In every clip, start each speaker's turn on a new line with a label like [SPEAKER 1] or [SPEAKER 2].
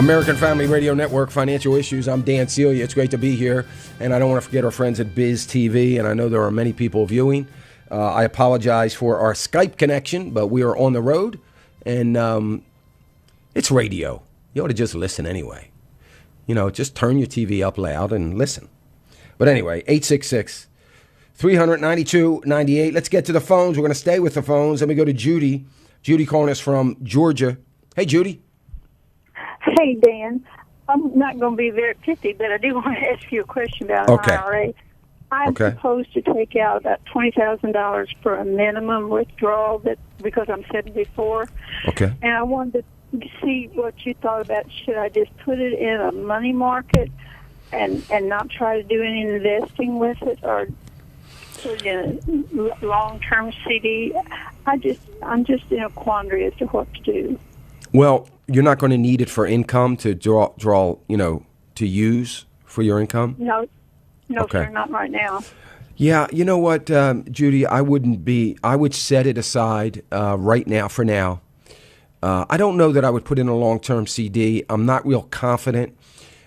[SPEAKER 1] American Family Radio Network, Financial Issues. I'm Dan Celia. It's great to be here. And I don't want to forget our friends at Biz TV. And I know there are many people viewing. I apologize for our Skype connection, but we are on the road. And it's radio. You ought to just listen anyway. You know, just turn your TV up loud and listen. But anyway, 866-392-98. Let's get to the phones. We're going to stay with the phones. Let me go to Judy. Judy calling us from Georgia. Hey, Judy.
[SPEAKER 2] Hey, Dan. I'm not going to be very pithy, but I do want to ask you a question about an IRA. I'm supposed to take out about $20,000 for a minimum withdrawal because I'm 74.
[SPEAKER 1] Okay.
[SPEAKER 2] And I wanted to see what you thought about, should I just put it in a money market and not try to do any investing with it, or put it in a long-term CD? I'm just in a quandary as to what to do.
[SPEAKER 1] Well, you're not going to need it for income to draw, to use for your income?
[SPEAKER 2] No, sir, not right now.
[SPEAKER 1] Yeah, you know what, Judy, I would set it aside right now for now. I don't know that I would put in a long-term CD. I'm not real confident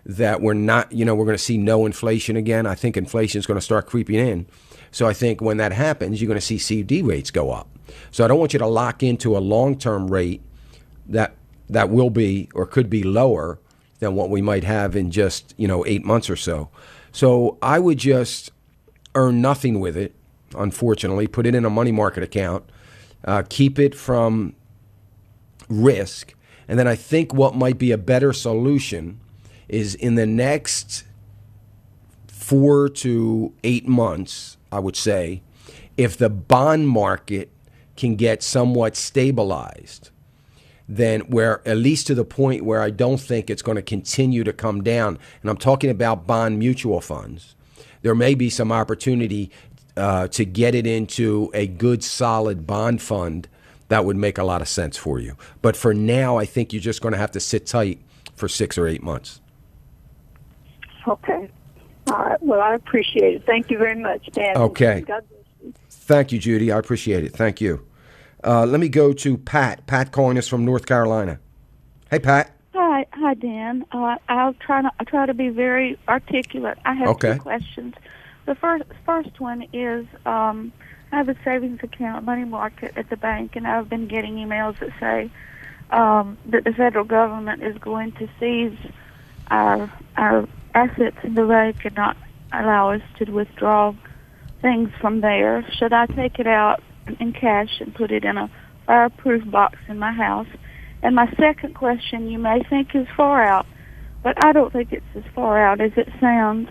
[SPEAKER 1] that we're going to see no inflation again. I think inflation is going to start creeping in. So I think when that happens, you're going to see CD rates go up. So I don't want you to lock into a long-term rate that will be or could be lower than what we might have in just 8 months or so. So I would just earn nothing with it, unfortunately. Put it in a money market account. Keep it from risk. And then I think what might be a better solution is in the next 4 to 8 months, I would say, if the bond market can get somewhat stabilized, then where at least to the point where I don't think it's going to continue to come down, and I'm talking about bond mutual funds, there may be some opportunity to get it into a good solid bond fund that would make a lot of sense for you. But for now, I think you're just going to have to sit tight for 6 or 8 months.
[SPEAKER 2] Okay. All right. Well, I appreciate it. Thank you very much, Dan.
[SPEAKER 1] Okay.
[SPEAKER 2] God bless you.
[SPEAKER 1] Thank you, Judy. I appreciate it. Thank you. Let me go to Pat. Pat calling us from North Carolina. Hey, Pat.
[SPEAKER 3] Hi, Dan. I'll try to be very articulate. I have two questions. The first one is I have a savings account, money market at the bank, and I've been getting emails that say that the federal government is going to seize our assets in the bank and not allow us to withdraw things from there. Should I take it out in cash and put it in a fireproof box in my house? And my second question, you may think is far out, but I don't think it's as far out as it sounds.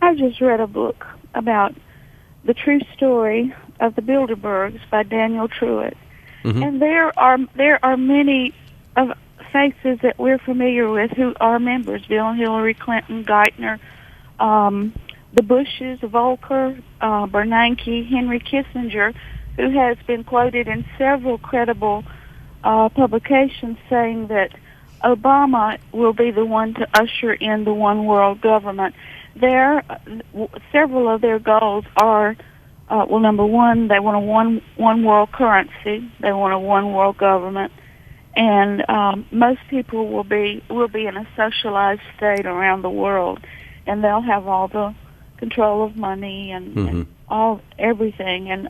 [SPEAKER 3] I just read a book about the true story of the Bilderbergs by Daniel Truitt. Mm-hmm. And there are many of faces that we're familiar with who are members: Bill and Hillary Clinton, Geithner, the Bushes, Volcker, Bernanke, Henry Kissinger, who has been quoted in several credible publications saying that Obama will be the one to usher in the one world government. Several of their goals are, number one, they want a one world currency. They want a one world government, and most people will be in a socialized state around the world, and they'll have all the control of money and everything. And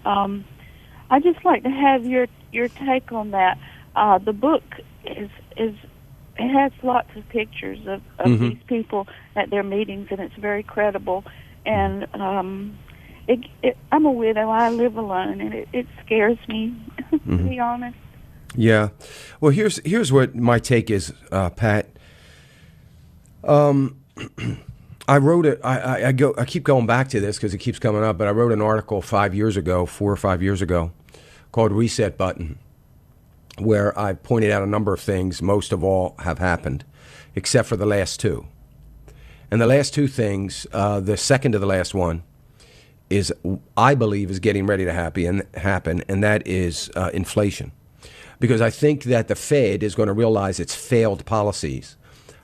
[SPEAKER 3] I'd just like to have your take on that. The book it has lots of pictures of mm-hmm. these people at their meetings, and it's very credible. And I'm a widow. I live alone, and it scares me, mm-hmm. to be honest.
[SPEAKER 1] Yeah. Well, here's what my take is, Pat. I wrote it. I keep going back to this because it keeps coming up. But I wrote an article 4 or 5 years ago, called "Reset Button," where I pointed out a number of things. Most of all have happened, except for the last two. And the last two things, the second to the last one, I believe is getting ready to happen, and that is inflation. Because I think that the Fed is going to realize its failed policies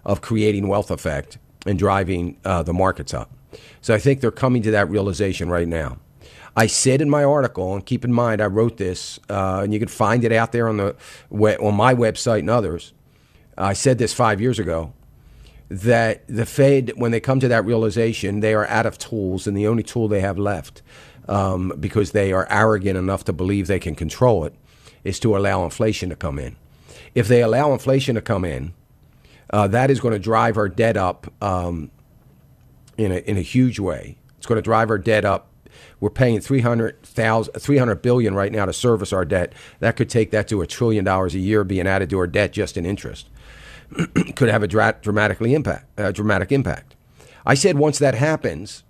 [SPEAKER 1] of creating wealth effect and driving the markets up. So I think they're coming to that realization right now. I said in my article, and keep in mind I wrote this, and you can find it out there on my website and others. I said this 5 years ago, that the Fed, when they come to that realization, they are out of tools, and the only tool they have left, because they are arrogant enough to believe they can control it, is to allow inflation to come in. If they allow inflation to come in, that is going to drive our debt up in a huge way. It's going to drive our debt up. We're paying $300 billion right now to service our debt. That could take that to $1 trillion a year being added to our debt just in interest. Could have a dramatic impact. I said once that happens,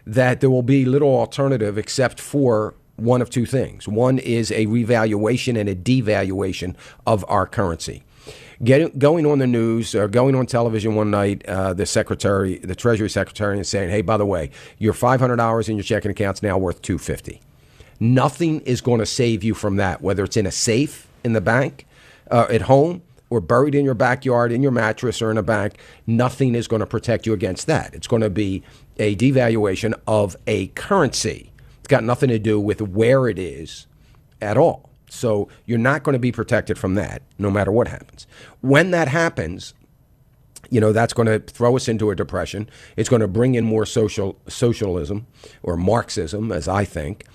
[SPEAKER 1] that there will be little alternative except for one of two things. One is a revaluation and a devaluation of our currency. Going on the news or going on television one night, the Treasury Secretary, is saying, "Hey, by the way, your $500 in your checking account's now worth $250." Nothing is going to save you from that, whether it's in a safe in the bank, at home, or buried in your backyard, in your mattress, or in a bank. Nothing is going to protect you against that. It's going to be a devaluation of a currency. It's got nothing to do with where it is at all. So you're not going to be protected from that, no matter what happens. When that happens, that's going to throw us into a depression. It's going to bring in more socialism or Marxism, as I think.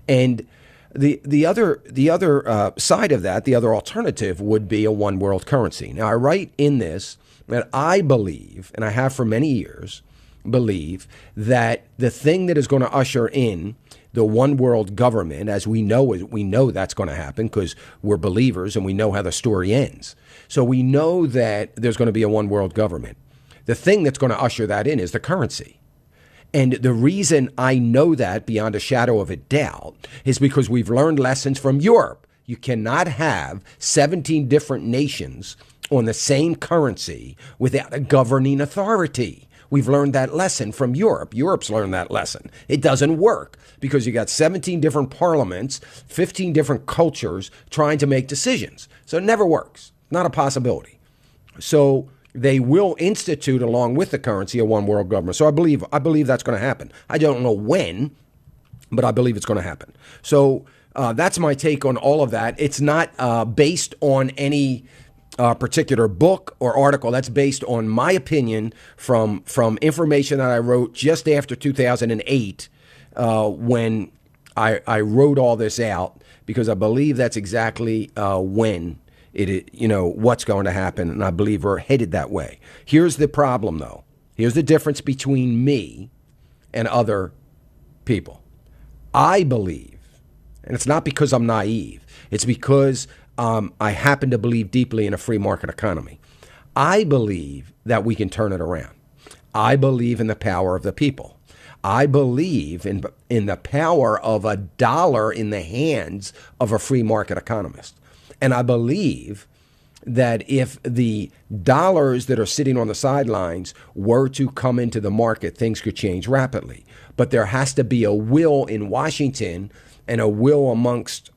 [SPEAKER 1] And the other side of that, the other alternative, would be a one world currency. Now, I write in this that I believe, and I have for many years, believe that the thing that is going to usher in the one world government, as we know that's going to happen because we're believers and we know how the story ends. So we know that there's going to be a one world government. The thing that's going to usher that in is the currency. And the reason I know that beyond a shadow of a doubt is because we've learned lessons from Europe. You cannot have 17 different nations on the same currency without a governing authority. We've learned that lesson from Europe. Europe's learned that lesson. It doesn't work because you got 17 different parliaments, 15 different cultures trying to make decisions. So it never works. Not a possibility. So they will institute, along with the currency, a one world government. So I believe that's going to happen. I don't know when, but I believe it's going to happen. So that's my take on all of that. It's not based on any particular book or article. That's based on my opinion from information that I wrote just after 2008 when I wrote all this out, because I believe that's exactly when what's going to happen, and I believe we're headed that way. Here's the problem, though. Here's the difference between me and other people. I believe, and it's not because I'm naive, it's because I happen to believe deeply in a free market economy. I believe that we can turn it around. I believe in the power of the people. I believe in the power of a dollar in the hands of a free market economist. And I believe that if the dollars that are sitting on the sidelines were to come into the market, things could change rapidly. But there has to be a will in Washington and a will amongst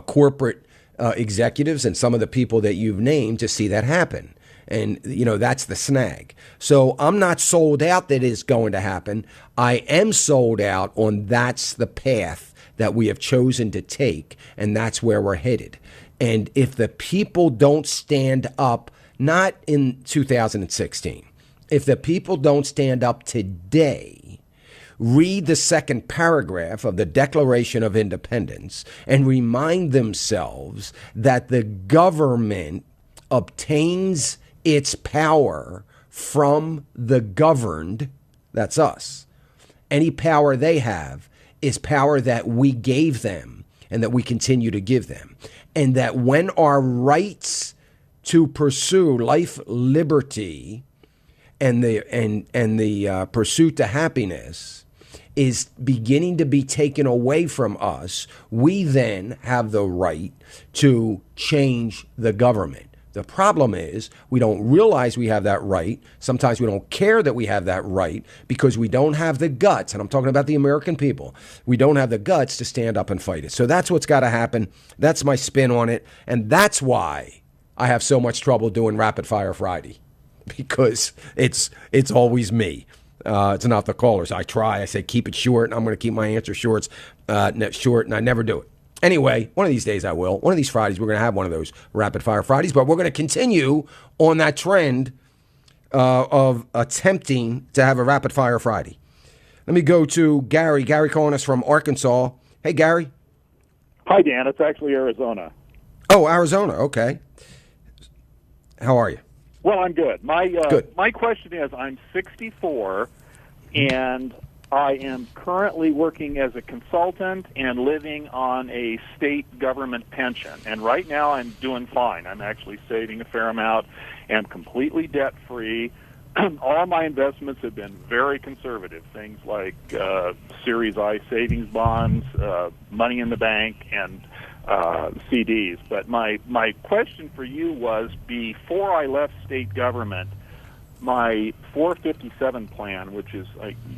[SPEAKER 1] corporate executives and some of the people that you've named to see that happen. And, that's the snag. So I'm not sold out that it's going to happen. I am sold out on that's the path that we have chosen to take, and that's where we're headed. And if the people don't stand up, not in 2016, if the people don't stand up today, read the second paragraph of the Declaration of Independence and remind themselves that the government obtains its power from the governed, that's us. Any power they have is power that we gave them and that we continue to give them. And that when our rights to pursue life, liberty, and the pursuit to happiness is beginning to be taken away from us, we then have the right to change the government. The problem is we don't realize we have that right. Sometimes we don't care that we have that right because we don't have the guts, and I'm talking about the American people. We don't have the guts to stand up and fight it. So that's what's got to happen. That's my spin on it. And that's why I have so much trouble doing Rapid Fire Friday, because it's always me. It's not the callers. I try. I say keep it short, and I'm going to keep my answer short, and I never do it. Anyway, one of these days I will. One of these Fridays we're going to have one of those Rapid Fire Fridays, but we're going to continue on that trend of attempting to have a rapid fire Friday. Let me go to Gary. Gary calling us from Arkansas. Hey, Gary.
[SPEAKER 4] Hi, Dan. It's actually Arizona.
[SPEAKER 1] Oh, Arizona. Okay. How are you?
[SPEAKER 4] Well, I'm good.
[SPEAKER 1] Good.
[SPEAKER 4] My question is, I'm 64, and I am currently working as a consultant and living on a state government pension. And right now I'm doing fine. I'm actually saving a fair amount and completely debt-free. All my investments have been very conservative, things like Series I savings bonds, money in the bank, and CDs. But my question for you was, before I left state government, my 457 plan, which is,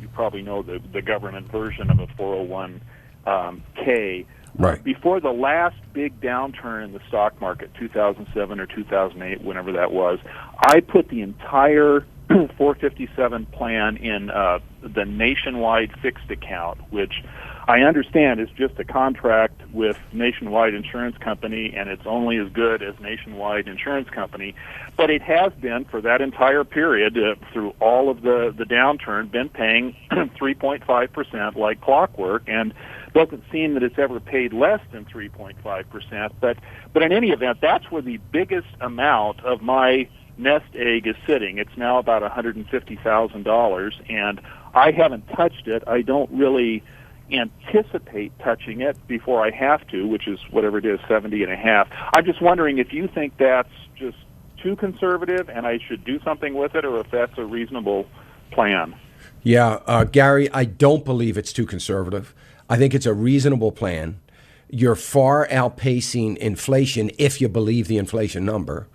[SPEAKER 4] you probably know, the government version of a 401k,
[SPEAKER 1] right.
[SPEAKER 4] Before the last big downturn in the stock market, 2007 or 2008, whenever that was, I put the entire 457 plan in the Nationwide fixed account, which I understand is just a contract with Nationwide Insurance Company, and it's only as good as Nationwide Insurance Company. But it has been, for that entire period, through all of the downturn, been paying 3.5% like clockwork, and doesn't seem that it's ever paid less than 3.5%. But in any event, that's where the biggest amount of my nest egg is sitting. It's now about $150,000, and I haven't touched it. I don't really anticipate touching it before I have to, which is whatever it is, 70 and a half. I'm just wondering if you think that's just too conservative and I should do something with it, or if that's a reasonable plan.
[SPEAKER 1] Yeah, Gary, I don't believe it's too conservative. I think it's a reasonable plan. You're far outpacing inflation if you believe the inflation number.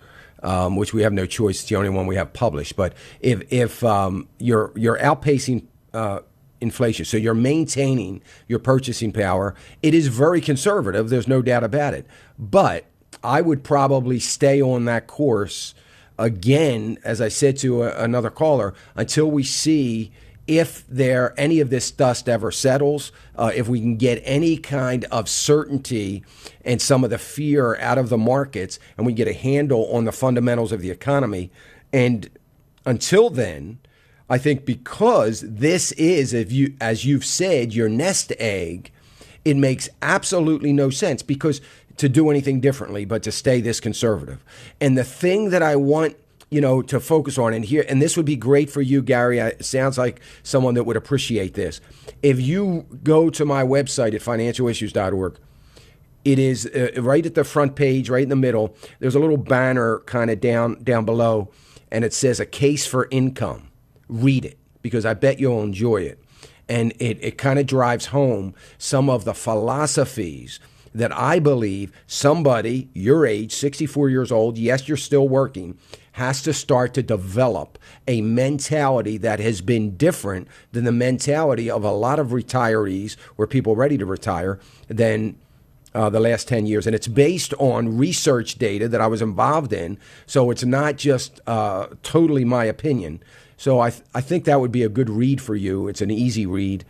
[SPEAKER 1] Which we have no choice. It's the only one we have published. But if you're outpacing inflation, so you're maintaining your purchasing power, it is very conservative. There's no doubt about it. But I would probably stay on that course again, as I said to another caller, until we see if any of this dust ever settles, if we can get any kind of certainty and some of the fear out of the markets, and we get a handle on the fundamentals of the economy. And until then, I think because this is, as you've said, your nest egg, it makes absolutely no sense to do anything differently but to stay this conservative. And the thing that I want to focus on, and this would be great for you, Gary. It sounds like someone that would appreciate this. If you go to my website at financialissues.org, it is right at the front page, right in the middle. There's a little banner kind of down below, and it says "A Case for Income." Read it, because I bet you'll enjoy it. And it kind of drives home some of the philosophies that I believe somebody your age, 64 years old, yes, you're still working, has to start to develop a mentality that has been different than the mentality of a lot of retirees or people ready to retire than the last 10 years. And it's based on research data that I was involved in. So it's not just totally my opinion. So I think that would be a good read for you. It's an easy read.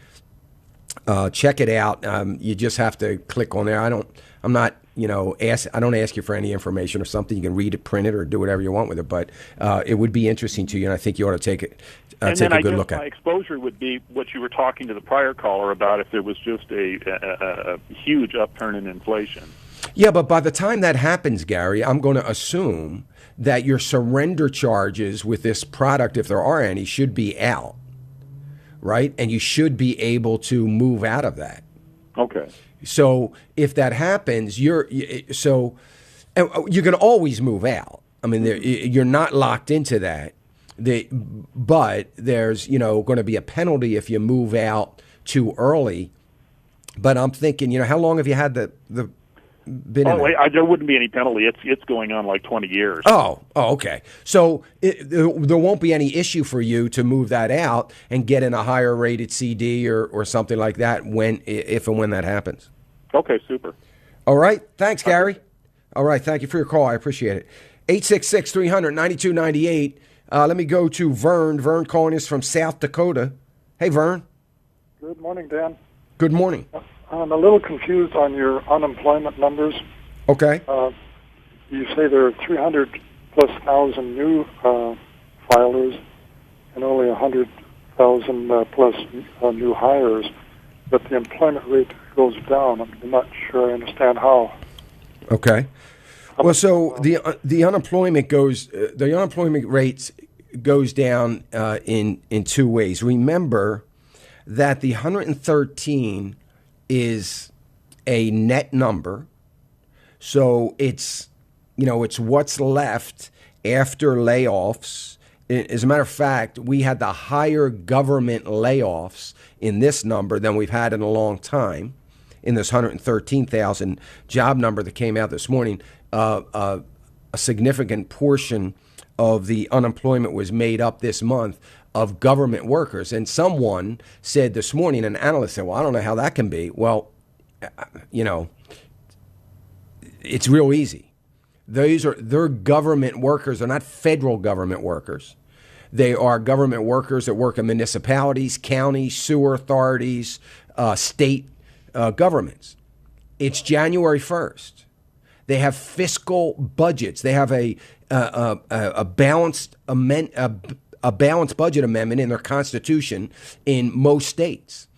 [SPEAKER 1] Check it out. You just have to click on there. I don't ask you for any information or something. You can read it, print it, or do whatever you want with it. But it would be interesting to you, and I think you ought to take a good look at it.
[SPEAKER 4] My exposure would be what you were talking to the prior caller about, if there was just a huge upturn in inflation.
[SPEAKER 1] Yeah, but by the time that happens, Gary, I'm going to assume that your surrender charges with this product, if there are any, should be out, right? And you should be able to move out of that.
[SPEAKER 4] Okay.
[SPEAKER 1] So if that happens, you can always move out. I mean, you're not locked into that. But there's going to be a penalty if you move out too early. But I'm thinking, how long have you had the been?
[SPEAKER 4] There wouldn't be any penalty. It's going on like 20 years.
[SPEAKER 1] Oh, okay. So there won't be any issue for you to move that out and get in a higher rated CD or something like that if and when that happens.
[SPEAKER 4] Okay, super.
[SPEAKER 1] All right. Thanks, Gary. All right. Thank you for your call. I appreciate it. 866-300-9298. Let me go to Vern. Vern calling us from South Dakota. Hey, Vern.
[SPEAKER 5] Good morning, Dan.
[SPEAKER 1] Good morning.
[SPEAKER 5] I'm a little confused on your unemployment numbers.
[SPEAKER 1] Okay.
[SPEAKER 5] You say there are 300,000+ new filers and only 100,000 plus new hires, but the employment rate goes down. I'm not sure I understand how.
[SPEAKER 1] Okay. Well, so the unemployment rates goes down in two ways. Remember that the 113 is a net number, so it's what's left after layoffs. As a matter of fact, we had the higher government layoffs in this number than we've had in a long time. In this 113,000 job number that came out this morning, a significant portion of the unemployment was made up this month of government workers. And someone said this morning, an analyst said, well, I don't know how that can be. Well, it's real easy. They're government workers. They're not federal government workers. They are government workers that work in municipalities, counties, sewer authorities, state governments. It's January 1st. They have fiscal budgets. They have a balanced budget amendment in their constitution in most states.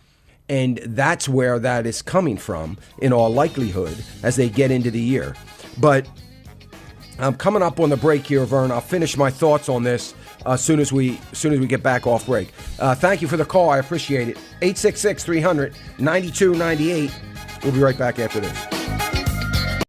[SPEAKER 1] And that's where that is coming from, in all likelihood, as they get into the year. But I'm coming up on the break here, Vern. I'll finish my thoughts on this as soon as we get back off break. Thank you for the call. I appreciate it. 866-300-9298. We'll be right back after this.